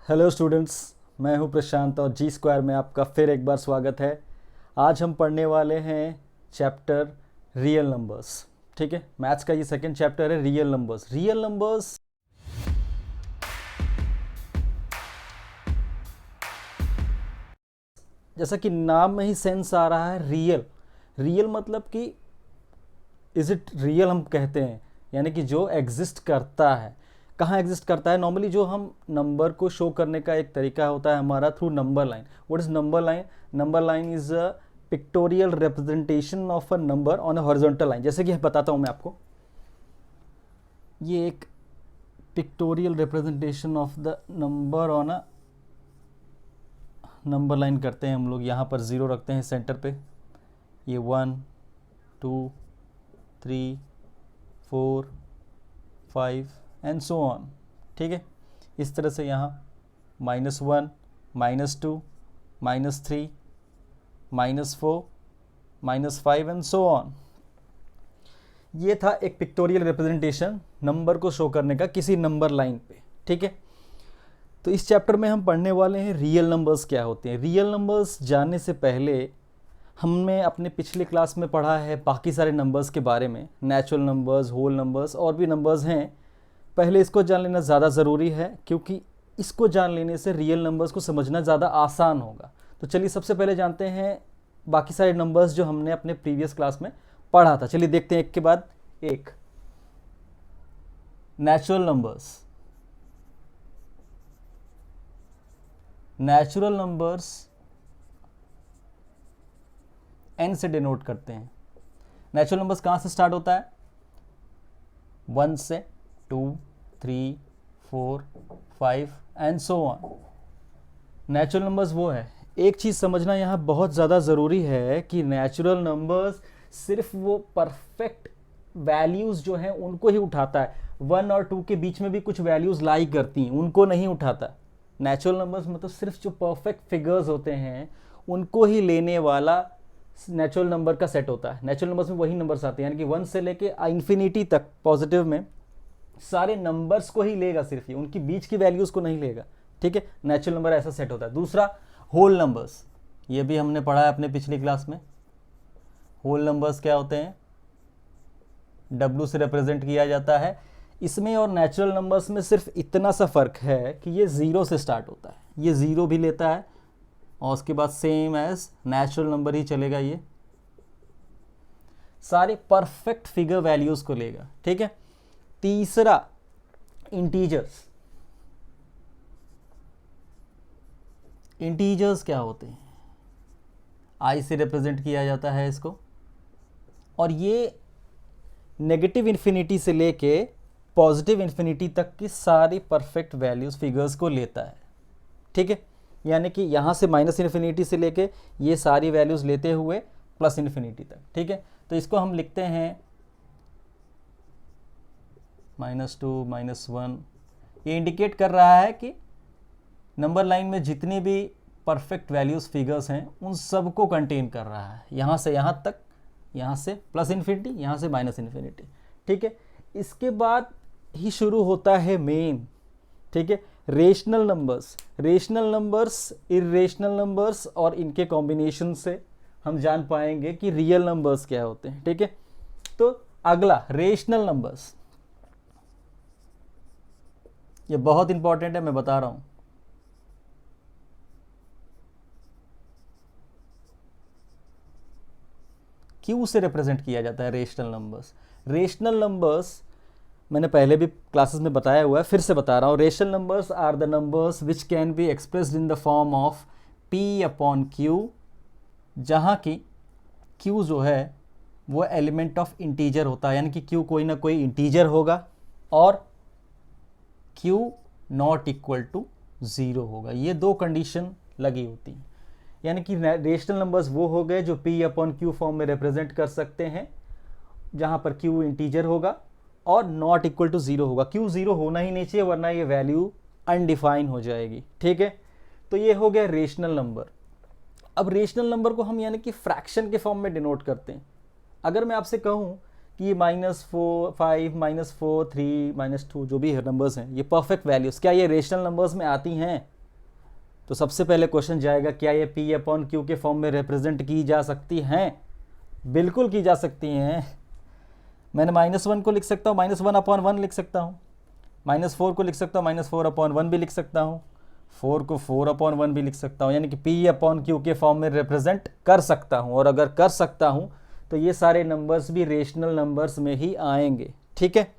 Hello students, मैं हूं प्रशांत और जी स्क्वायर में आपका फिर एक बार स्वागत है। आज हम पढ़ने वाले हैं चैप्टर रियल नंबर्स। ठीक है, मैथ्स का ये सेकंड चैप्टर है रियल नंबर्स। रियल नंबर्स जैसा कि नाम में ही सेंस आ रहा है, रियल। रियल मतलब कि इज़ इट रियल हम कहते हैं, यानी कि जो एग्जिस्ट करता है। कहाँ एग्जिस्ट करता है? नॉर्मली जो हम नंबर को शो करने का एक तरीका होता है हमारा through number line. What is number line? Number line is a pictorial representation of a number on a horizontal line. जैसे कि बताता हूँ मैं आपको, ये एक pictorial representation of the number on a number line करते हैं हम लोग। यहाँ पर ज़ीरो रखते हैं सेंटर पे, ये 1 2 3 4 5 एंड सो ऑन। ठीक है, इस तरह से यहाँ -1 -2 -3 -4 -5 एंड सो ऑन। ये था एक पिक्टोरियल रिप्रेजेंटेशन नंबर को शो करने का किसी नंबर लाइन पे। ठीक है, तो इस चैप्टर में हम पढ़ने वाले हैं रियल नंबर्स क्या होते हैं। रियल नंबर्स जानने से पहले हमने अपने पिछले क्लास में पढ़ा है बाकी सारे नंबर्स के बारे में, नेचुरल नंबर्स, होल नंबर्स और भी नंबर्स हैं। पहले इसको जान लेना ज़्यादा ज़रूरी है, क्योंकि इसको जान लेने से रियल नंबर्स को समझना ज़्यादा आसान होगा। तो चलिए सबसे पहले जानते हैं बाकी सारे नंबर्स जो हमने अपने प्रीवियस क्लास में पढ़ा था। चलिए देखते हैं एक के बाद एक। Natural numbers. Natural numbers n से डिनोट करते हैं। नेचुरल नंबर्स कहाँ से स्टार्ट होता है? 1 से 2 3 4 5 and so on. Natural numbers वो है, एक चीज़ समझना यहाँ बहुत ज़्यादा ज़रूरी है कि नेचुरल नंबर्स सिर्फ वो परफेक्ट वैल्यूज़ जो हैं उनको ही उठाता है। 1 और 2 के बीच में भी कुछ वैल्यूज़ लाई करती हैं, उनको नहीं उठाता। नेचुरल नंबर्स मतलब सिर्फ जो परफेक्ट फिगर्स होते हैं उनको ही लेने वाला नेचुरल नंबर का सेट होता है। नेचुरल नंबर्स में वही नंबर्स आते हैं, यानी कि 1 से लेके इन्फिनिटी तक पॉजिटिव में सारे नंबर्स को ही लेगा, सिर्फ ये उनकी बीच की वैल्यूज़ को नहीं लेगा। ठीक है, नेचुरल नंबर ऐसा सेट होता है। दूसरा, होल नंबर्स। ये भी हमने पढ़ा है अपने पिछली क्लास में। होल नंबर्स क्या होते हैं? W से रिप्रेजेंट किया जाता है। इसमें और नेचुरल नंबर्स में सिर्फ इतना सा फ़र्क है कि ये ज़ीरो से स्टार्ट होता है, ये ज़ीरो भी लेता है और उसके बाद सेम एज नेचुरल नंबर ही चलेगा, ये सारे परफेक्ट फिगर वैल्यूज़ को लेगा। ठीक है। तीसरा, इंटीजर्स। इंटीजर्स क्या होते हैं? I से रिप्रेजेंट किया जाता है इसको, और ये नेगेटिव इन्फिनिटी से लेके पॉजिटिव इन्फिनिटी तक की सारी परफेक्ट वैल्यूज़ फिगर्स को लेता है। ठीक है, यानी कि यहाँ से माइनस इन्फिनिटी से लेके ये सारी वैल्यूज़ लेते हुए प्लस इन्फिनिटी तक। ठीक है, तो इसको हम लिखते हैं -2 -1। ये इंडिकेट कर रहा है कि नंबर लाइन में जितनी भी परफेक्ट वैल्यूज़ फिगर्स हैं उन सबको कंटेन कर रहा है, यहाँ से यहाँ तक, यहाँ से प्लस इन्फिनिटी, यहाँ से माइनस इन्फिनिटी। ठीक है, इसके बाद ही शुरू होता है मेन। ठीक है, rational numbers. Rational numbers, irrational numbers और इनके कॉम्बिनेशन से हम जान पाएंगे कि रियल नंबर्स क्या होते हैं। ठीक है, तो अगला रेशनल नंबर्स, ये बहुत इंपॉर्टेंट है, मैं बता रहा हूं। क्यू से रिप्रेजेंट किया जाता है रेशनल नंबर्स। रेशनल नंबर्स मैंने पहले भी क्लासेस में बताया हुआ है, फिर से बता रहा हूँ। Rational numbers are the numbers which can be expressed in the form of P/Q, जहाँ की Q जो है वो एलिमेंट ऑफ इंटीजर होता है, यानी कि Q कोई ना कोई इंटीजर होगा और Q नॉट इक्वल टू 0 होगा। ये दो कंडीशन लगी होती हैं, यानी कि रेशनल नंबर्स वो हो गए जो P/Q फॉर्म में रिप्रेजेंट कर सकते हैं, जहाँ पर Q इंटीजर होगा और नॉट इक्वल टू 0 होगा। Q 0 होना ही नहीं चाहिए, वरना ये वैल्यू अनडिफाइन हो जाएगी। ठीक है, तो ये हो गया रेशनल नंबर। अब रेशनल नंबर को हम यानी कि फ्रैक्शन के फॉर्म में डिनोट करते हैं। अगर मैं आपसे कहूँ कि ये -4 5 -4 3 -2 जो भी नंबर्स हैं, ये परफेक्ट वैल्यूज़, क्या ये रेशनल नंबर्स में आती हैं? तो सबसे पहले क्वेश्चन जाएगा, क्या ये पी अपॉन क्यू के फॉर्म में रिप्रेजेंट की जा सकती हैं? बिल्कुल की जा सकती हैं। मैंने -1 को लिख सकता हूँ -1/1 लिख सकता हूँ, -4 को लिख सकता हूँ -4/1 भी लिख सकता हूँ, 4 को 4/1 भी लिख सकता हूँ, यानी कि पी अपॉन क्यू के फॉर्म में रिप्रेजेंट कर सकता हूँ। और अगर कर सकता हूँ तो ये सारे नंबर्स भी रेशनल नंबर्स में ही आएंगे। ठीक है,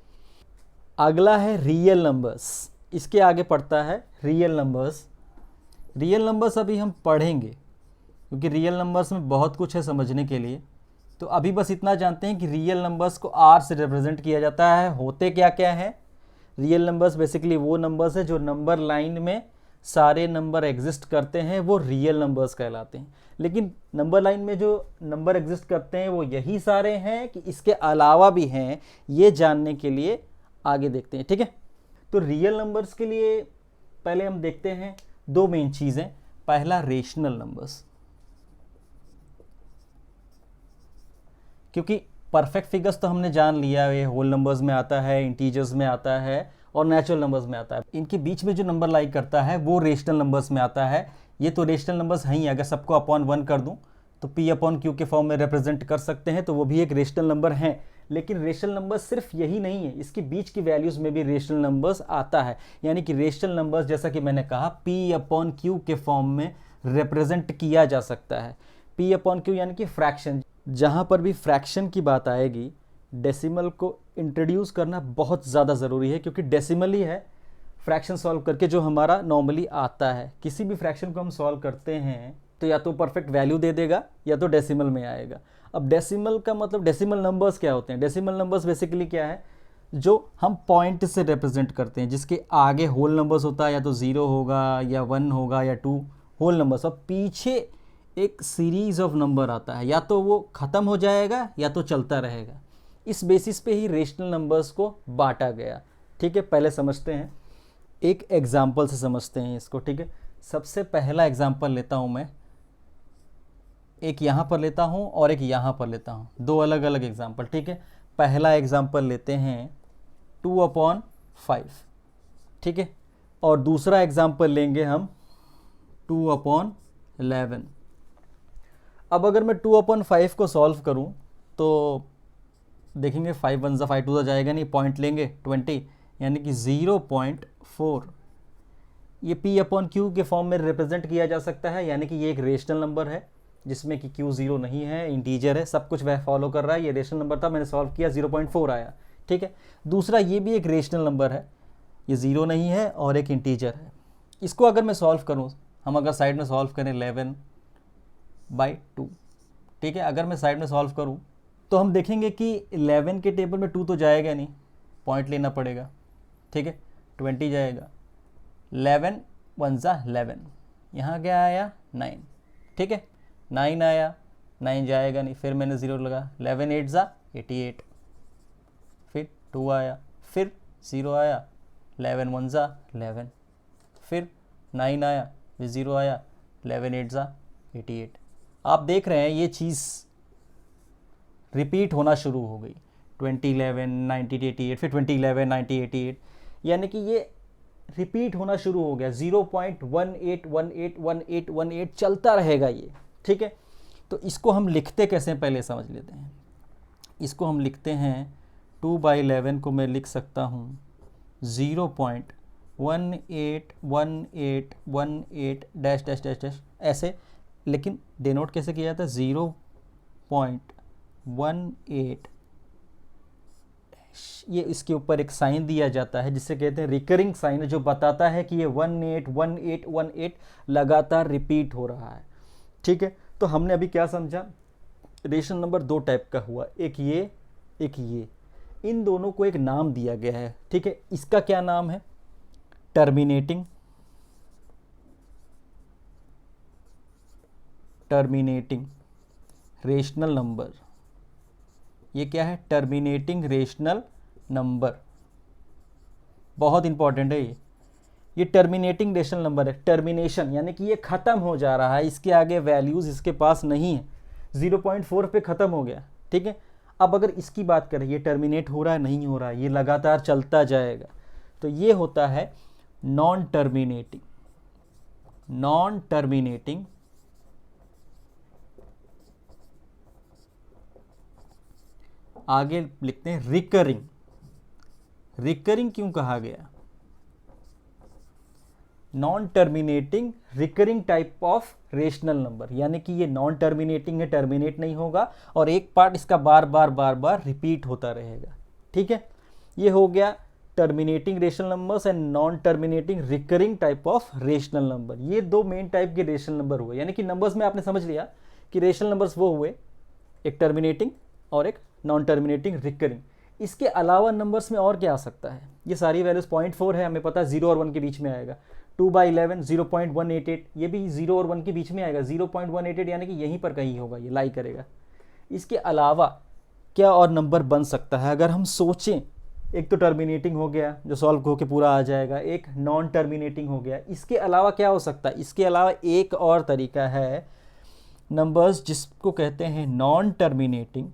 अगला है रियल नंबर्स। इसके आगे पढ़ता है रियल नंबर्स। रियल नंबर्स अभी हम पढ़ेंगे क्योंकि रियल नंबर्स में बहुत कुछ है समझने के लिए। तो अभी बस इतना जानते हैं कि रियल नंबर्स को आर से रिप्रेजेंट किया जाता है। होते क्या क्या है? रियल नंबर्स बेसिकली वो नंबर्स है जो नंबर लाइन में सारे नंबर एग्जिस्ट करते हैं, वो रियल नंबर्स कहलाते हैं। लेकिन नंबर लाइन में जो नंबर एग्जिस्ट करते हैं वो यही सारे हैं कि इसके अलावा भी हैं, ये जानने के लिए आगे देखते हैं। ठीक है, तो रियल नंबर्स के लिए पहले हम देखते हैं दो मेन चीज़ें। पहला, रेशनल नंबर्स, क्योंकि परफेक्ट फिगर्स तो हमने जान लिया, ये होल नंबर्स में आता है, इंटीजर्स में आता है और नेचुरल नंबर्स में आता है। इनके बीच में जो नंबर लाइक करता है वो रेशनल नंबर्स में आता है। ये तो रेशनल नंबर्स हैं ही, अगर सबको अपॉन 1 कर दूं तो पी अपॉन क्यू के फॉर्म में रिप्रेजेंट कर सकते हैं, तो वो भी एक रेशनल नंबर हैं। लेकिन रेशनल नंबर सिर्फ यही नहीं है, इसके बीच की वैल्यूज़ में भी रेशनल नंबर्स आता है। यानी कि रेशनल नंबर्स, जैसा कि मैंने कहा, पी अपॉन क्यू के फॉर्म में रिप्रेजेंट किया जा सकता है। पी अपॉन क्यू यानी कि फ्रैक्शन। जहाँ पर भी फ्रैक्शन की बात आएगी, डेसिमल को इंट्रोड्यूस करना बहुत ज़्यादा ज़रूरी है, क्योंकि डेसिमल ही है फ्रैक्शन सॉल्व करके जो हमारा नॉर्मली आता है। किसी भी फ्रैक्शन को हम सॉल्व करते हैं तो या तो परफेक्ट वैल्यू दे देगा या तो डेसिमल में आएगा। अब डेसिमल का मतलब, डेसिमल नंबर्स क्या होते हैं? डेसिमल नंबर्स बेसिकली क्या है, जो हम पॉइंट से रिप्रेजेंट करते हैं, जिसके आगे होल नंबर्स होता है, या तो 0 होगा या 1 होगा या 2 होल नंबर्स, और पीछे एक सीरीज ऑफ नंबर आता है, या तो वो ख़त्म हो जाएगा या तो चलता रहेगा। इस बेसिस पे ही रेशनल नंबर्स को बांटा गया। ठीक है, पहले समझते हैं, एक एग्जाम्पल से समझते हैं इसको। ठीक है, सबसे पहला एग्जाम्पल लेता हूँ मैं, एक यहाँ पर लेता हूँ और एक यहाँ पर लेता हूँ, दो अलग अलग एग्जाम्पल। ठीक है, पहला एग्जाम्पल लेते हैं 2/5। ठीक है, और दूसरा एग्जाम्पल लेंगे हम 2/11। अब अगर मैं 2/5 को सॉल्व करूं तो देखेंगे 5 1 5 2 जाएगा नहीं, पॉइंट लेंगे 20, यानी कि 0.4। ये पी अपॉन क्यू के फॉर्म में रिप्रेजेंट किया जा सकता है, यानी कि ये एक रेशनल नंबर है जिसमें कि क्यू 0 नहीं है, इंटीजर है, सब कुछ वह फॉलो कर रहा है। ये रेशनल नंबर था, मैंने सॉल्व किया, 0.4 आया। ठीक है, दूसरा ये भी एक रेशनल नंबर है, ये 0 नहीं है और एक इंटीजर है। इसको अगर मैं सॉल्व करूँ, हम अगर साइड में सॉल्व करें 11/2। ठीक है, अगर मैं साइड में सॉल्व करूं तो हम देखेंगे कि 11 के टेबल में 2 तो जाएगा नहीं, पॉइंट लेना पड़ेगा। ठीक है, 20 जाएगा, 11 1 11, यहाँ क्या आया 9। ठीक है, 9 आया, 9 जाएगा नहीं, फिर मैंने 0 लगा, 11 8 88, फिर 2 आया, फिर 0 आया, 11 1 11, फिर 9 आया, फिर 0 आया, 11 8 88। आप देख रहे हैं ये चीज़ रिपीट होना शुरू हो गई, 2011 9088, फिर 2011 9088, यानी कि ये रिपीट होना शुरू हो गया। 0.18181818 चलता रहेगा ये। ठीक है, तो इसको हम लिखते कैसे हैं पहले समझ लेते हैं। इसको हम लिखते हैं 2/11 को मैं लिख सकता हूँ 0.181818 डैश डैश डैश डैश ऐसे, लेकिन डिनोट कैसे किया जाता है? 0.18, ये इसके ऊपर एक साइन दिया जाता है जिसे कहते हैं रिकरिंग साइन, जो बताता है कि ये 181818 लगातार रिपीट हो रहा है। ठीक है, तो हमने अभी क्या समझा, रेशनल नंबर दो टाइप का हुआ, एक ये एक ये, इन दोनों को एक नाम दिया गया है। ठीक है, इसका क्या नाम है? Terminating rational number. ये क्या है? टर्मिनेटिंग रेशनल नंबर, बहुत इंपॉर्टेंट है ये टर्मिनेटिंग रेशनल नंबर है। टर्मिनेशन यानी कि ये ख़त्म हो जा रहा है, इसके आगे वैल्यूज़ इसके पास नहीं है, 0.4 पे ख़त्म हो गया। ठीक है, अब अगर इसकी बात करें, ये टर्मिनेट हो रहा है नहीं हो रहा है, ये लगातार चलता जाएगा, तो ये होता है नॉन टर्मिनेटिंग नॉन टर्मिनेटिंग आगे लिखते हैं रिकरिंग। रिकरिंग क्यों कहा गया? Non terminating recurring type of rational number, यानी कि ये नॉन टर्मिनेटिंग है, टर्मिनेट नहीं होगा और एक पार्ट इसका बार बार रिपीट होता रहेगा। ठीक है, ये हो गया terminating rational numbers and non terminating recurring type of rational number. ये दो मेन टाइप के रेशनल नंबर हुए, यानी कि नंबर्स में आपने समझ लिया कि रेशनल नंबर्स वो हुए, एक टर्मिनेटिंग और एक नॉन टर्मिनेटिंग रिकरिंग। इसके अलावा नंबर्स में और क्या आ सकता है? ये सारी वैल्यूज 0.4 है, हमें पता है 0 और 1 के बीच में आएगा। 2/11 0.188, ये भी 0 और 1 के बीच में आएगा। 0.188 यानी कि यहीं पर कहीं होगा, ये लाई करेगा। इसके अलावा क्या और नंबर बन सकता है? अगर हम सोचें, एक तो टर्मिनेटिंग हो गया जो सॉल्व होके पूरा आ जाएगा, एक नॉन टर्मिनेटिंग हो गया। इसके अलावा क्या हो सकता है? इसके अलावा एक और तरीका है नंबर्स जिसको कहते हैं non terminating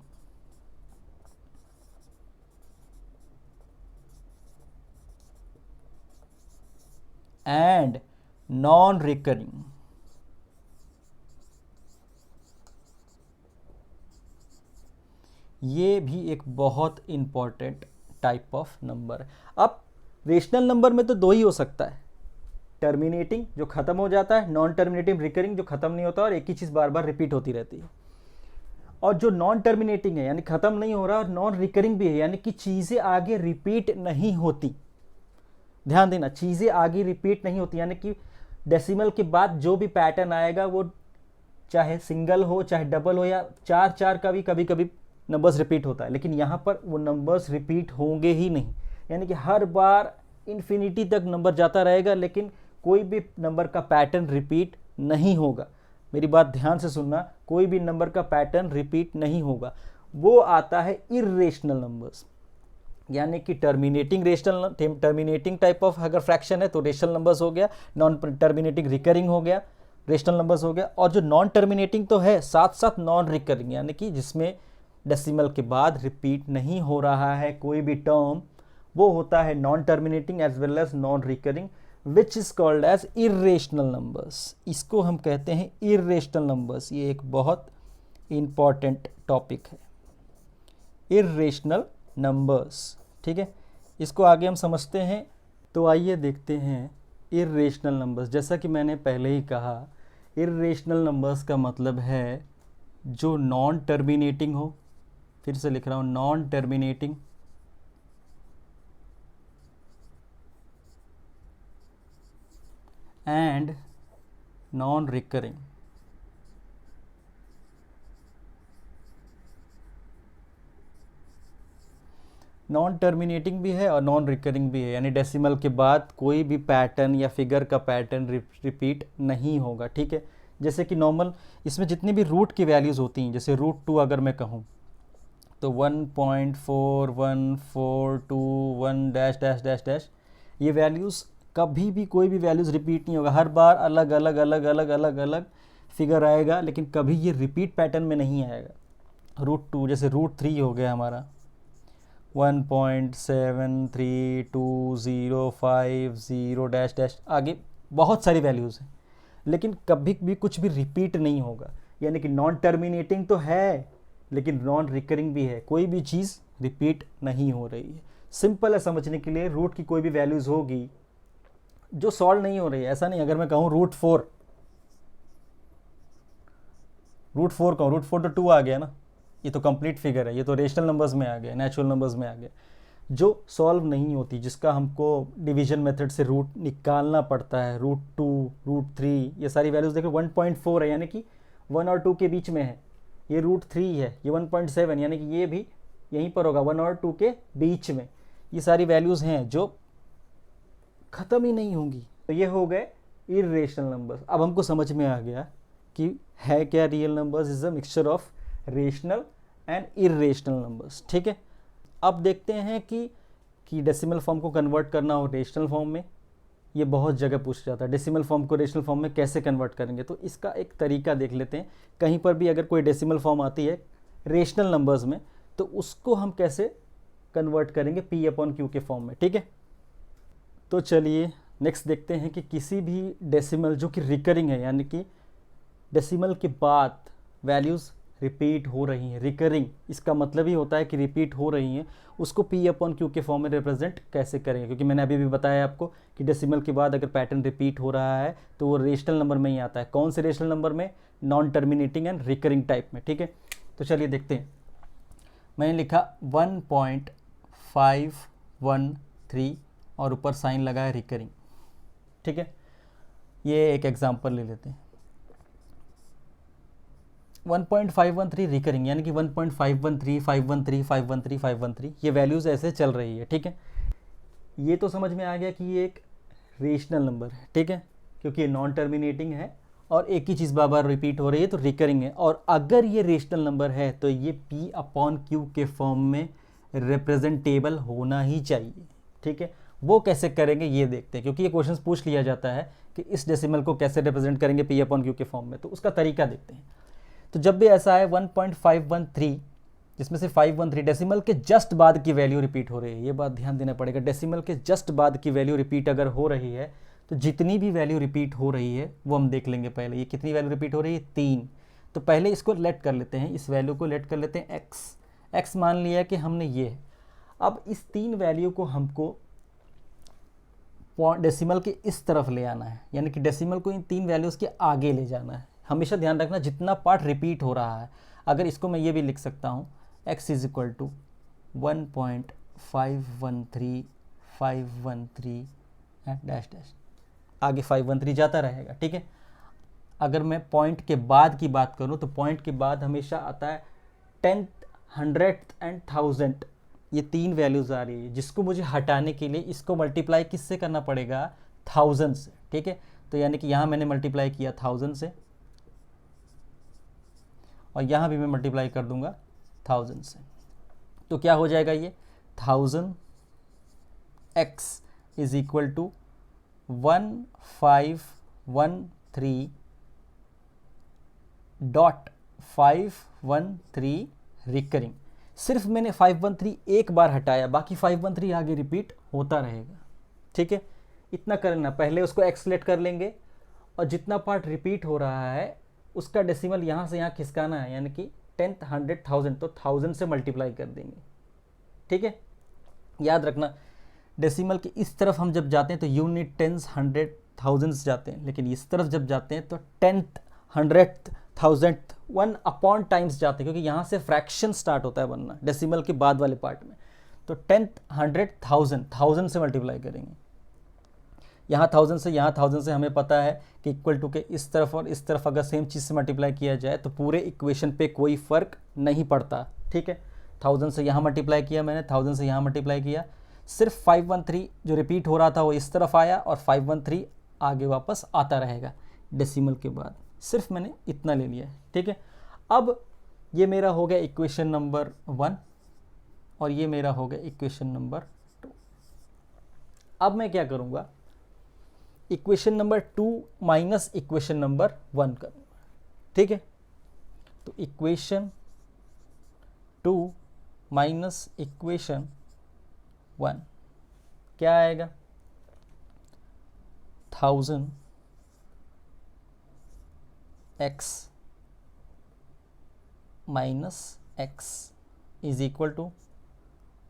and non recurring. ये भी एक बहुत इंपॉर्टेंट टाइप ऑफ नंबर है। अब रेशनल नंबर में तो दो ही हो सकता है, टर्मिनेटिंग जो खत्म हो जाता है, नॉन टर्मिनेटिंग रिकरिंग जो खत्म नहीं होता और एक ही चीज बार बार रिपीट होती रहती है। और जो नॉन टर्मिनेटिंग है यानी खत्म नहीं हो रहा और नॉन रिकरिंग भी है, यानी कि चीजें आगे रिपीट नहीं होती। ध्यान देना, चीजें आगे रिपीट नहीं होती, यानी कि डेसिमल के बाद जो भी पैटर्न आएगा वो चाहे सिंगल हो चाहे डबल हो या चार चार का भी कभी कभी नंबर्स रिपीट होता है, लेकिन यहाँ पर वो नंबर्स रिपीट होंगे ही नहीं। यानी कि हर बार इन्फिनिटी तक नंबर जाता रहेगा लेकिन कोई भी नंबर का पैटर्न रिपीट नहीं होगा। मेरी बात ध्यान से सुनना, कोई भी नंबर का पैटर्न रिपीट नहीं होगा। वो आता है इर्रेशनल नंबर्स, यानी कि टर्मिनेटिंग टाइप ऑफ अगर फ्रैक्शन है तो रेशनल नंबर्स हो गया, नॉन टर्मिनेटिंग रिकरिंग हो गया, रेशनल नंबर्स हो गया। और जो नॉन टर्मिनेटिंग तो है साथ साथ नॉन रिकरिंग, यानी कि जिसमें डेसिमल के बाद रिपीट नहीं हो रहा है कोई भी टर्म, वो होता है non terminating as well as non recurring, which is called as irrational numbers. इसको हम कहते हैं इर्रेशनल नंबर्स। ये एक बहुत इंपॉर्टेंट टॉपिक है, इर्रेशनल नंबर्स। ठीक है, इसको आगे हम समझते हैं। तो आइए देखते हैं इर्रेशनल नंबर्स। जैसा कि मैंने पहले ही कहा, इर्रेशनल नंबर्स का मतलब है जो नॉन टर्मिनेटिंग हो। फिर से लिख रहा हूँ, non terminating and non recurring. Non terminating भी है और नॉन रिकरिंग भी है, यानी डेसिमल के बाद कोई भी पैटर्न या फिगर का पैटर्न रिपीट नहीं होगा। ठीक है, जैसे कि नॉर्मल इसमें जितनी भी रूट की वैल्यूज़ होती हैं, जैसे √2 अगर मैं कहूँ तो 1.4142 डैश डैश डैश डैश, ये वैल्यूज़ कभी भी कोई भी वैल्यूज़ रिपीट नहीं होगा। हर बार अलग अलग अलग अलग अलग अलग फिगर आएगा लेकिन कभी ये रिपीट पैटर्न में नहीं आएगा। √2 जैसे √3 हो गया हमारा 1.732050 डैश डैश, आगे बहुत सारी वैल्यूज़ हैं लेकिन कभी भी कुछ भी रिपीट नहीं होगा। यानी कि नॉन टर्मिनेटिंग तो है लेकिन नॉन रिकरिंग भी है, कोई भी चीज़ रिपीट नहीं हो रही है। सिंपल है समझने के लिए, रूट की कोई भी वैल्यूज़ होगी जो सॉल्व नहीं हो रही है। ऐसा नहीं, अगर मैं कहूँ √4 कहूँ, √4 तो 2 आ गया ना, ये तो कंप्लीट फिगर है, ये तो रेशनल नंबर्स में आ गया, नेचुरल नंबर्स में आ गया। जो सॉल्व नहीं होती, जिसका हमको डिवीजन मेथड से रूट निकालना पड़ता है, √2 √3, ये सारी वैल्यूज़ देखो 1.4 है यानी कि 1 और 2 के बीच में है। ये √3 है, ये 1.7 यानी कि ये भी यहीं पर होगा 1 और 2 के बीच में। ये सारी वैल्यूज़ हैं जो ख़त्म ही नहीं होंगी। तो ये हो गए इर्रेशनल नंबर्स। अब हमको समझ में आ गया कि है क्या real numbers is a mixture of rational and irrational numbers. ठीक है, अब देखते हैं कि डेसिमल फॉर्म को कन्वर्ट करना हो रेशनल फॉर्म में। ये बहुत जगह पूछा जाता है, डेसिमल फॉर्म को रेशनल फॉर्म में कैसे कन्वर्ट करेंगे। तो इसका एक तरीका देख लेते हैं। कहीं पर भी अगर कोई डेसिमल फॉर्म आती है रेशनल नंबर्स में तो उसको हम कैसे कन्वर्ट करेंगे P/Q के फॉर्म में। ठीक है, तो चलिए नेक्स्ट देखते हैं कि किसी भी डेसिमल जो कि रिकरिंग है, यानी कि डेसिमल के बाद वैल्यूज़ रिपीट हो रही हैं, रिकरिंग इसका मतलब ही होता है कि रिपीट हो रही हैं, उसको पी अपॉन क्यू के फॉर्म में रिप्रेजेंट कैसे करेंगे। क्योंकि मैंने अभी भी बताया आपको कि डेसिमल के बाद अगर पैटर्न रिपीट हो रहा है तो वो रेशनल नंबर में ही आता है। कौन से रेशनल नंबर में? Non terminating and recurring type में। ठीक है, तो चलिए देखते हैं। मैंने लिखा 1.513 और ऊपर साइन लगा है रिकरिंग। ठीक है, ये एक एग्जांपल ले लेते हैं। 1.513 रिकरिंग यानी कि 1.513, 513, 513, 513 ये वैल्यूज़ ऐसे चल रही है। ठीक है, ये तो समझ में आ गया कि ये एक रेशनल नंबर है। ठीक है, क्योंकि ये नॉन टर्मिनेटिंग है और एक ही चीज़ बार बार रिपीट हो रही है तो रिकरिंग है। और अगर ये रेशनल नंबर है तो ये पी अपॉन क्यू के फॉर्म में रिप्रेजेंटेबल होना ही चाहिए। ठीक है, वो कैसे करेंगे ये देखते हैं, क्योंकि ये क्वेश्चन पूछ लिया जाता है कि इस डेसिमल को कैसे रिप्रेजेंट करेंगे पी अपॉन क्यू के फॉर्म में, तो उसका तरीका देखते हैं। तो जब भी ऐसा है 1.513 जिसमें से 513 डेसिमल के जस्ट बाद की वैल्यू रिपीट हो रही है, ये बात ध्यान देना पड़ेगा। डेसिमल के जस्ट बाद की वैल्यू रिपीट अगर हो रही है तो जितनी भी वैल्यू रिपीट हो रही है वो हम देख लेंगे। पहले ये कितनी वैल्यू रिपीट हो रही है? 3। तो पहले इसको लेट कर लेते हैं, इस वैल्यू को लेट कर लेते हैं x मान लिया कि हमने ये है। अब इस 3 वैल्यू को हमको डेसिमल के इस तरफ ले आना है, यानी कि डेसिमल को इन 3 वैल्यूज़ के आगे ले जाना है। हमेशा ध्यान रखना जितना पार्ट रिपीट हो रहा है, अगर इसको मैं ये भी लिख सकता हूँ x is equal to 1.513 dash dash, आगे 513 जाता रहेगा। ठीक है, अगर मैं पॉइंट के बाद की बात करूँ तो पॉइंट के बाद हमेशा आता है 10th, 100th एंड 1000। ये 3 वैल्यूज़ आ रही है, जिसको मुझे हटाने के लिए इसको मल्टीप्लाई किससे करना पड़ेगा? 1000 से। ठीक है, तो यानी कि यहाँ मैंने मल्टीप्लाई किया 1000 से और यहाँ भी मैं मल्टीप्लाई कर दूंगा 1000 से। तो क्या हो जाएगा ये 1000x is equal to 1513.513 recurring. सिर्फ मैंने 513 एक बार हटाया, बाकी 513 आगे रिपीट होता रहेगा। ठीक है, इतना करना, पहले उसको एक्सलेट कर लेंगे और जितना पार्ट रिपीट हो रहा है उसका डेसिमल यहाँ से यहाँ खिसकाना है, यानी कि 10th, 100th, 1000, तो 1000 से मल्टीप्लाई कर देंगे। ठीक है, याद रखना डेसिमल के इस तरफ हम जब जाते हैं तो यूनिट, टेंस, 100, 1000 जाते हैं, लेकिन इस तरफ जब जाते हैं तो 10th, 100th, 1000th 1 upon times जाते हैं, क्योंकि यहाँ से फ्रैक्शन स्टार्ट होता है बनना डेसिमल के बाद वाले पार्ट में। तो 10th, 100, 1000 से मल्टीप्लाई करेंगे। यहाँ 1000 से यहाँ 1000 से हमें पता है कि इक्वल टू के इस तरफ और इस तरफ अगर सेम चीज़ से मल्टीप्लाई किया जाए तो पूरे इक्वेशन पे कोई फ़र्क नहीं पड़ता। ठीक है, 1000 से यहाँ मल्टीप्लाई किया मैंने, 1000 से यहाँ मल्टीप्लाई किया, सिर्फ 513 जो रिपीट हो रहा था वो इस तरफ आया और 513 आगे वापस आता रहेगा डेसिमल के बाद। सिर्फ मैंने इतना ले लिया है। ठीक है, अब ये मेरा हो गया इक्वेशन नंबर 1 और ये मेरा हो गया इक्वेशन नंबर 2। अब मैं क्या करूँगा, equation number 2 minus equation number 1 करूँगा। ठीक है, तो इक्वेशन 2 माइनस इक्वेशन 1 क्या आएगा? 1000x minus x is equal to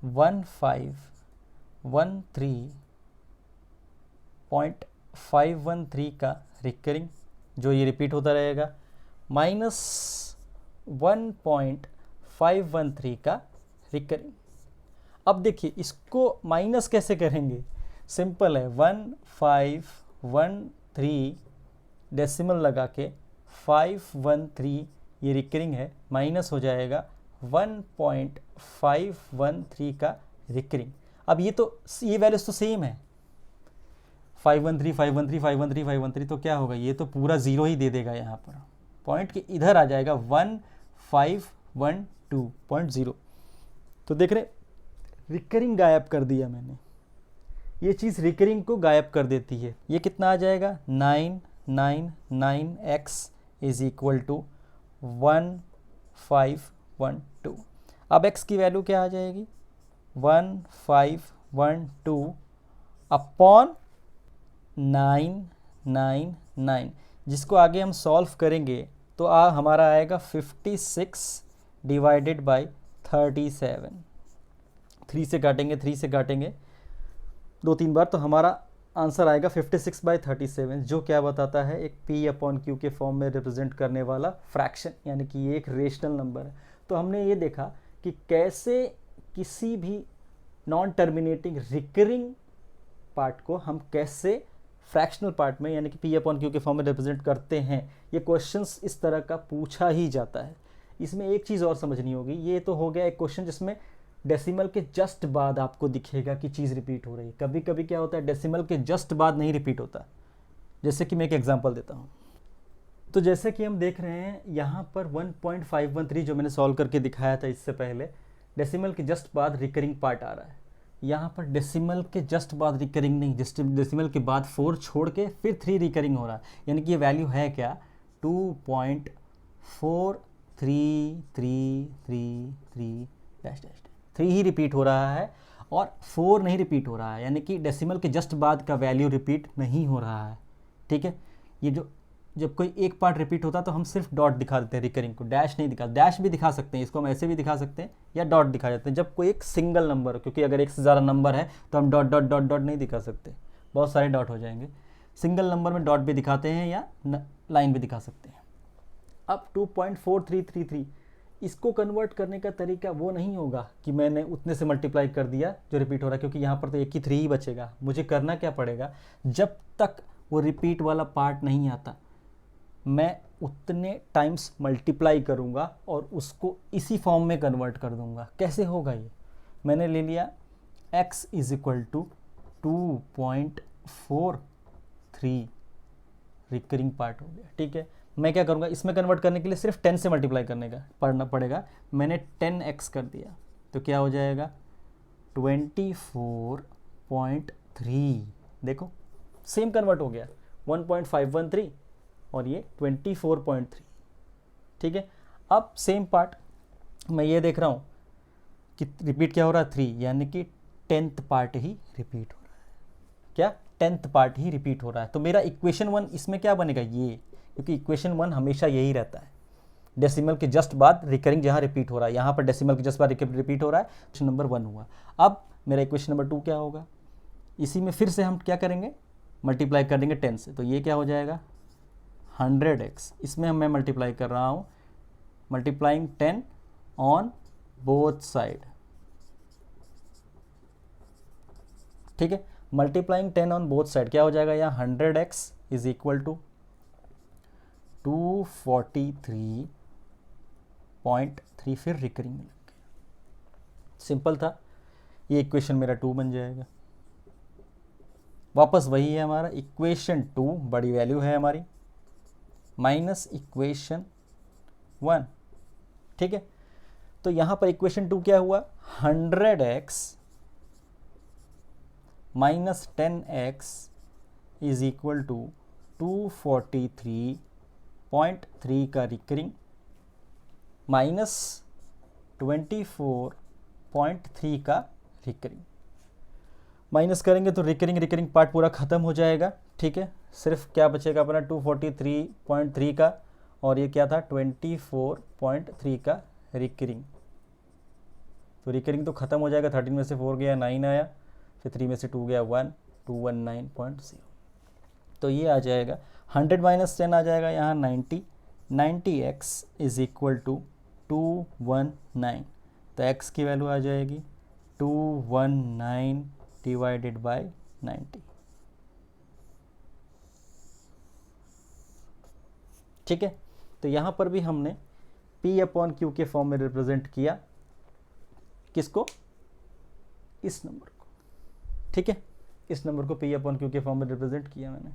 1513.513 का रिकरिंग, जो ये रिपीट होता रहेगा, माइनस 1.513 का रिकरिंग। अब देखिए इसको माइनस कैसे करेंगे, सिंपल है, 1513 डेसिमल लगा के 513 ये रिकरिंग है, माइनस हो जाएगा 1.513 का रिकरिंग। अब ये वैल्यूज तो सेम है, 513 513 513 513, तो क्या होगा, ये तो पूरा ज़ीरो ही दे देगा, यहाँ पर पॉइंट के इधर आ जाएगा 1512.0। तो देख रहे रिकरिंग गायब कर दिया मैंने, ये चीज़ रिकरिंग को गायब कर देती है। ये कितना आ जाएगा, 999x इज इक्वल टू 1512। अब x की वैल्यू क्या आ जाएगी, 1512 अपॉन 999, जिसको आगे हम सॉल्व करेंगे तो हमारा आएगा 56 डिवाइडेड बाई 37। 3 से काटेंगे, 3 से काटेंगे 2-3 बार, तो हमारा आंसर आएगा 56/37, जो क्या बताता है, एक P/Q के फॉर्म में रिप्रेजेंट करने वाला फ्रैक्शन, यानी कि ये एक रेशनल नंबर है। तो हमने ये देखा कि कैसे किसी भी नॉन टर्मिनेटिंग रिकरिंग पार्ट को हम कैसे फ्रैक्शनल पार्ट में यानी कि P/Q के फॉर्म में रिप्रेजेंट करते हैं। ये क्वेश्चंस इस तरह का पूछा ही जाता है। इसमें एक चीज़ और समझनी होगी, ये तो हो गया एक क्वेश्चन जिसमें डेसिमल के जस्ट बाद आपको दिखेगा कि चीज़ रिपीट हो रही है। कभी कभी क्या होता है, डेसिमल के जस्ट बाद नहीं रिपीट होता। जैसे कि मैं एक एग्जांपल देता हूँ। तो जैसे कि हम देख रहे हैं यहाँ पर 1.513 जो मैंने सॉल्व करके दिखाया था इससे पहले, डेसिमल के जस्ट बाद रिकरिंग पार्ट आ रहा है। यहाँ पर डेसिमल के जस्ट बाद रिकरिंग नहीं, डेसिमल के बाद 4 छोड़ के फिर 3 रिकरिंग हो रहा है, यानी कि ये वैल्यू है क्या, 2.4333 डैश डैश 3 ही रिपीट हो रहा है और 4 नहीं रिपीट हो रहा है, यानी कि डेसिमल के जस्ट बाद का वैल्यू रिपीट नहीं हो रहा है। ठीक है, ये जो जब कोई एक पार्ट रिपीट होता है तो हम सिर्फ डॉट दिखा देते हैं रिकरिंग को, डैश नहीं दिखा। डैश भी दिखा सकते हैं, इसको हम ऐसे भी दिखा सकते हैं या डॉट दिखा देते हैं जब कोई एक सिंगल नंबर हो, क्योंकि अगर एक से ज़्यादा नंबर है तो हम डॉट डॉट डॉट डॉट नहीं दिखा सकते, बहुत सारे डॉट हो जाएंगे। सिंगल नंबर में डॉट भी दिखाते हैं या लाइन भी दिखा सकते हैं। अब 2.4333 इसको कन्वर्ट करने का तरीका वो नहीं होगा कि मैंने उतने से मल्टीप्लाई कर दिया जो रिपीट हो रहा है, क्योंकि यहाँ पर तो एक ही 3 ही बचेगा। मुझे करना क्या पड़ेगा, जब तक वो रिपीट वाला पार्ट नहीं आता मैं उतने टाइम्स मल्टीप्लाई करूँगा और उसको इसी फॉर्म में कन्वर्ट कर दूँगा। कैसे होगा ये, मैंने ले लिया x = 2.43 रिकरिंग पार्ट हो गया। ठीक है, मैं क्या करूँगा, इसमें कन्वर्ट करने के लिए सिर्फ 10 से मल्टीप्लाई करने का पढ़ना पड़ेगा। मैंने 10x कर दिया तो क्या हो जाएगा 24.3। देखो सेम कन्वर्ट हो गया, 1.513 और ये 24.3। ठीक है, अब सेम पार्ट मैं ये देख रहा हूँ कि रिपीट क्या हो रहा है 3, यानी कि 10th पार्ट ही रिपीट हो रहा है। क्या 10th पार्ट ही रिपीट हो रहा है, तो मेरा इक्वेशन 1 इसमें क्या बनेगा ये, क्योंकि इक्वेशन 1 हमेशा यही रहता है, डेसिमल के जस्ट बाद रिकरिंग जहाँ रिपीट हो रहा है। यहाँ पर डेसिमल के जस्ट बाद रिपीट हो रहा है, क्वेश्चन नंबर 1 हुआ। अब मेरा इक्वेशन नंबर 2 क्या होगा, इसी में फिर से हम क्या करेंगे, मल्टीप्लाई कर देंगे 10 से, तो ये क्या हो जाएगा 100x। इसमें मैं मल्टीप्लाई कर रहा हूँ, मल्टीप्लाइंग 10 ऑन बोथ साइड। ठीक है, मल्टीप्लाइंग 10 ऑन बोथ साइड क्या हो जाएगा, यहाँ 100x = 243.3 फिर रिकरिंग में लग गया। सिंपल था, ये इक्वेशन मेरा 2 बन जाएगा। वापस वही है हमारा इक्वेशन 2, बड़ी वैल्यू है हमारी, माइनस इक्वेशन 1। ठीक है, तो यहाँ पर इक्वेशन 2 क्या हुआ, 100x माइनस 10x = 243.3 का रिकरिंग माइनस 24.3 का रिकरिंग। माइनस करेंगे तो रिकरिंग पार्ट पूरा ख़त्म हो जाएगा। ठीक है, सिर्फ क्या बचेगा अपना 243.3 का, और ये क्या था 24.3 का रिकरिंग। तो रिकरिंग तो ख़त्म हो जाएगा, 13 में से 4 गया 9 आया, फिर 3 में से 2 गया 1, 219.0। तो ये आ जाएगा 100 - 10 आ जाएगा यहाँ 90, 90x = 219। तो x की वैल्यू आ जाएगी 219 डिवाइडेड बाय 90। ठीक है, तो यहाँ पर भी हमने P/Q के फॉर्म में रिप्रेजेंट किया किसको, इस नंबर को। ठीक है, इस नंबर को P/Q के फॉर्म में रिप्रेजेंट किया मैंने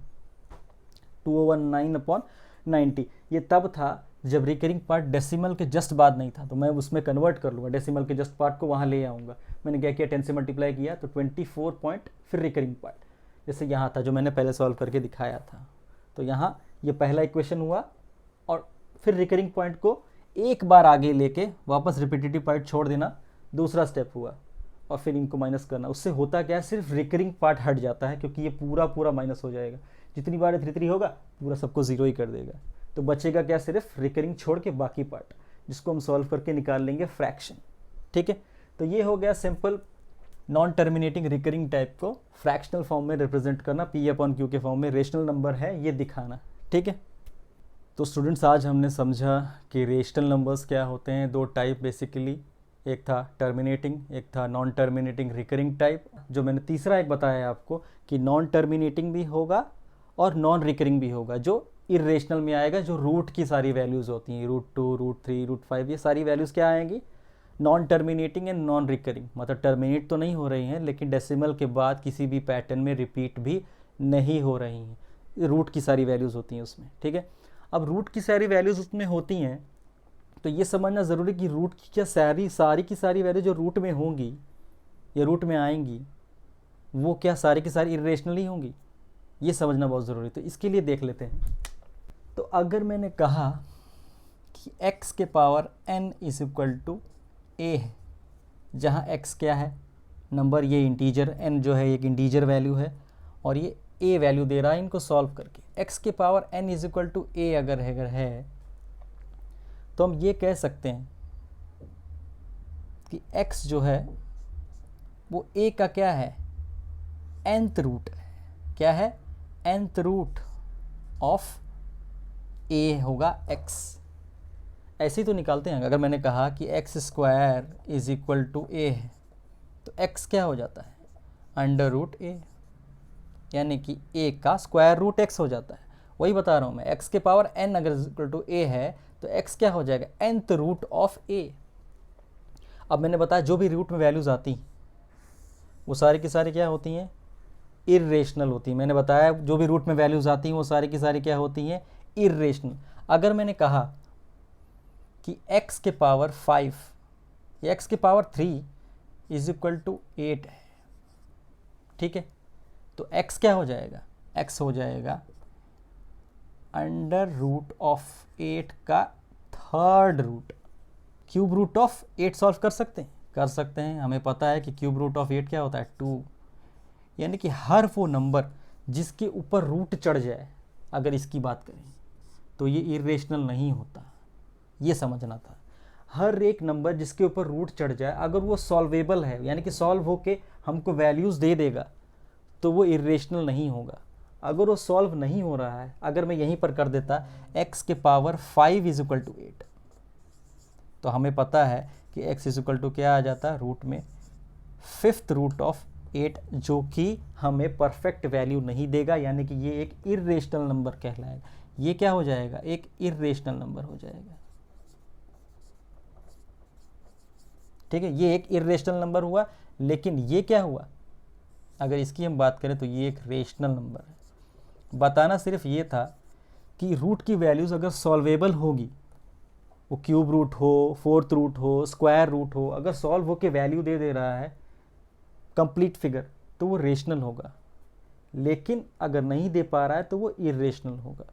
219/90। ये तब था जब रिकरिंग पार्ट डेसिमल के जस्ट बाद नहीं था, तो मैं उसमें कन्वर्ट कर लूँगा, डेसिमल के जस्ट पार्ट को वहाँ ले आऊँगा। मैंने क्या किया 10 से मल्टीप्लाई किया तो 24 फिर रिकरिंग पार्ट, जैसे यहाँ था जो मैंने पहले सॉल्व करके दिखाया था। तो यहाँ ये पहला इक्वेशन हुआ और फिर रिकरिंग पॉइंट को एक बार आगे लेके वापस रिपीटेटिव पार्ट छोड़ देना दूसरा स्टेप हुआ। और फिर इनको माइनस करना। उससे होता क्या है, सिर्फ रिकरिंग पार्ट हट जाता है, क्योंकि ये पूरा पूरा माइनस हो जाएगा। जितनी बार 3 होगा पूरा सबको 0 ही कर देगा। तो बचेगा क्या, सिर्फ रिकरिंग छोड़ के बाकी पार्ट, जिसको हम सॉल्व करके निकाल लेंगे फ्रैक्शन। ठीक है, तो ये हो गया simple non terminating recurring type को फ्रैक्शनल फॉर्म में रिप्रेजेंट करना, P/Q के फॉर्म में रेशनल नंबर है ये दिखाना। ठीक है, तो स्टूडेंट्स आज हमने समझा कि रेशनल नंबर्स क्या होते हैं। 2 टाइप बेसिकली, एक था टर्मिनेटिंग, एक था नॉन टर्मिनेटिंग रिकरिंग टाइप। जो मैंने तीसरा एक बताया आपको कि नॉन टर्मिनेटिंग भी होगा और नॉन रिकरिंग भी होगा, जो इरेशनल में आएगा, जो रूट की सारी वैल्यूज़ होती हैं, √2, √3, √5, ये सारी वैल्यूज़ क्या आएंगी, non terminating and non recurring. मतलब टर्मिनेट तो नहीं हो रही हैं, लेकिन डेसिमल के बाद किसी भी पैटर्न में रिपीट भी नहीं हो रही हैं, रूट की सारी वैल्यूज़ होती हैं उसमें। ठीक है, अब रूट की सारी वैल्यूज़ उसमें होती हैं, तो ये समझना ज़रूरी कि रूट की क्या सारी की सारी वैल्यू जो रूट में होंगी या रूट में आएंगी, वो क्या सारी की सारी इरेशनल ही होंगी, ये समझना बहुत ज़रूरी। तो इसके लिए देख लेते हैं। तो अगर मैंने कहा कि x के power n is equal to a है, जहाँ x क्या है, नंबर, ये इंटीजर, n जो है एक इंटीजर वैल्यू है, और ये a वैल्यू दे रहा है इनको सॉल्व करके। x के power n is equal to a अगर है तो हम ये कह सकते हैं कि x जो है वो a का क्या है, nth रूट है। क्या है, nth रूट ऑफ a होगा x। ऐसे ही तो निकालते हैं। अगर मैंने कहा कि x² is equal to a है, तो x क्या हो जाता है, √a, यानी कि a का स्क्वायर रूट x हो जाता है। वही बता रहा हूँ मैं, x के पावर n अगर इक्वल टू a है तो x क्या हो जाएगा, nth रूट ऑफ a। अब मैंने बताया जो भी रूट में वैल्यूज़ आती वो सारी की सारी क्या होती हैं, इरेशनल होती हैं। मैंने बताया जो भी रूट में वैल्यूज़ आती हैं वो सारी की सारी क्या होती हैं, इरेशनल। अगर मैंने कहा कि x के पावर 5 या x के पावर 3 इज इक्वल टू 8 है, ठीक है, तो x क्या हो जाएगा, x हो जाएगा √8 का 3rd रूट। क्यूब रूट ऑफ 8 सॉल्व कर सकते हैं। हमें पता है कि क्यूब रूट ऑफ 8 क्या होता है, 2। यानी कि हर वो नंबर जिसके ऊपर रूट चढ़ जाए, अगर इसकी बात करें तो ये इरेशनल नहीं होता, ये समझना था। हर एक नंबर जिसके ऊपर रूट चढ़ जाए, अगर वो सॉल्वेबल है, यानी कि सॉल्व होके हमको वैल्यूज़ दे देगा, तो वो इरेशनल नहीं होगा। अगर वो सॉल्व नहीं हो रहा है, अगर मैं यहीं पर कर देता x के पावर 5 इज इक्वल टू 8, तो हमें पता है कि x इज इक्वल टू क्या आ जाता है, रूट में 5th रूट ऑफ 8, जो कि हमें परफेक्ट वैल्यू नहीं देगा, यानी कि ये एक इरेशनल नंबर कहलाएगा। ये क्या हो जाएगा, एक इरेशनल नंबर हो जाएगा। ठीक है, ये एक इरेशनल नंबर हुआ, लेकिन ये क्या हुआ, अगर इसकी हम बात करें तो ये एक रेशनल नंबर है। बताना सिर्फ ये था कि रूट की वैल्यूज़ अगर सॉल्वेबल होगी, वो क्यूब रूट हो, 4th रूट हो, स्क्वायर रूट हो, अगर सॉल्व होके वैल्यू दे रहा है कंप्लीट फिगर, तो वो रेशनल होगा। लेकिन अगर नहीं दे पा रहा है तो वो इरेशनल होगा।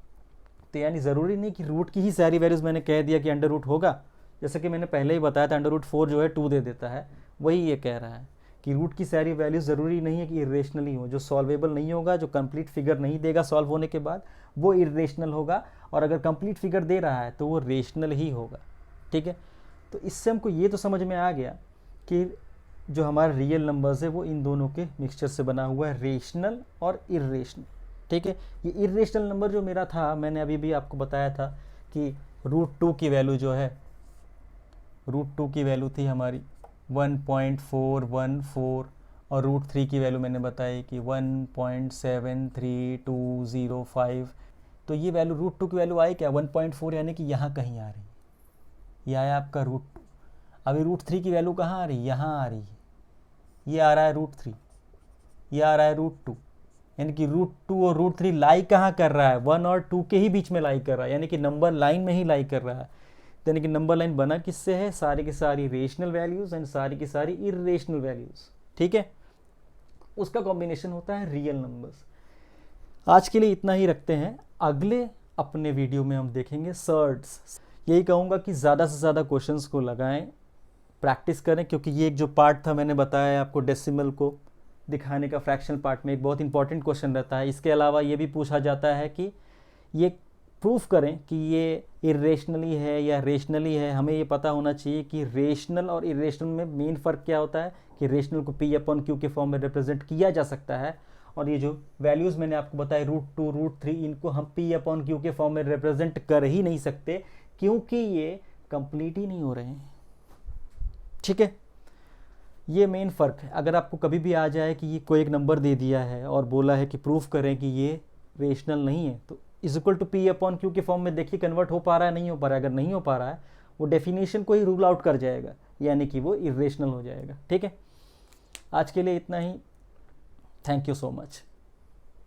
तो यानी ज़रूरी नहीं कि रूट की ही सारी वैल्यूज़, मैंने कह दिया कि अंडर रूट होगा, जैसे कि मैंने पहले ही बताया था √4 जो है 2 दे देता है, वही ये कह रहा है कि रूट की सारी वैल्यूज़ ज़रूरी नहीं है कि इरेशनल ही हो। जो सॉल्वेबल नहीं होगा, जो कंप्लीट फिगर नहीं देगा सॉल्व होने के बाद, वो इरेशनल होगा, और अगर कंप्लीट फिगर दे रहा है तो वो रेशनल ही होगा। ठीक है, तो इससे हमको ये तो समझ में आ गया कि जो हमारा रियल नंबर्स है वो इन दोनों के मिक्सचर से बना हुआ है, रेशनल और इरेशनल। ठीक है, ये इरेशनल नंबर जो मेरा था, मैंने अभी भी आपको बताया था कि √2 की वैल्यू जो है, √2 की वैल्यू थी हमारी 1.414, और √3 की वैल्यू मैंने बताई कि 1.73205। तो ये वैल्यू √2 की वैल्यू आई क्या, 1.4, यानी कि यहाँ कहीं आ रही है, ये आया आपका √2। अभी √3 की वैल्यू कहाँ आ रही है, यहाँ आ रही है, ये आ रहा है √3, ये आ रहा है √2, यानी कि √2 और √3 लाई कहाँ कर रहा है, 1 और 2 के ही बीच में लाई कर रहा है, यानी कि नंबर लाइन में ही लाई कर रहा है। यानी कि नंबर लाइन बना किससे है, सारी की सारी रेशनल वैल्यूज़ एंड सारी की सारी इरेशनल वैल्यूज़। ठीक है, उसका कॉम्बिनेशन होता है रियल नंबर्स। आज के लिए इतना ही रखते हैं, अगले अपने वीडियो में हम देखेंगे सर्ड्स। यही कहूँगा कि ज़्यादा से ज़्यादा क्वेश्चंस को लगाएं, प्रैक्टिस करें, क्योंकि ये एक जो पार्ट था मैंने बताया है आपको डेसिमल को दिखाने का, फ्रैक्शनल पार्ट में एक बहुत इंपॉर्टेंट क्वेश्चन रहता है। इसके अलावा ये भी पूछा जाता है कि ये प्रूफ करें कि ये इरेशनली है या रेशनली है। हमें ये पता होना चाहिए कि रेशनल और इरेशनल में मेन फ़र्क क्या होता है, कि रेशनल को P अपॉन Q के फॉर्म में रिप्रेजेंट किया जा सकता है, और ये जो वैल्यूज़ मैंने आपको बताया √2 √3, इनको हम P अपॉन Q के फॉर्म में रिप्रेजेंट कर ही नहीं सकते, क्योंकि ये कंप्लीट ही नहीं हो रहे हैं। ठीक है, ये मेन फ़र्क है। अगर आपको कभी भी आ जाए कि ये कोई एक नंबर दे दिया है और बोला है कि प्रूफ करें कि ये रेशनल नहीं है, तो is equal to P upon Q के फॉर्म में देखिए कन्वर्ट हो पा रहा है, नहीं हो पा रहा है। अगर नहीं हो पा रहा है, वो डेफिनेशन को ही रूल आउट कर जाएगा, यानी कि वो इरेशनल हो जाएगा। ठीक है, आज के लिए इतना ही। Thank you so much.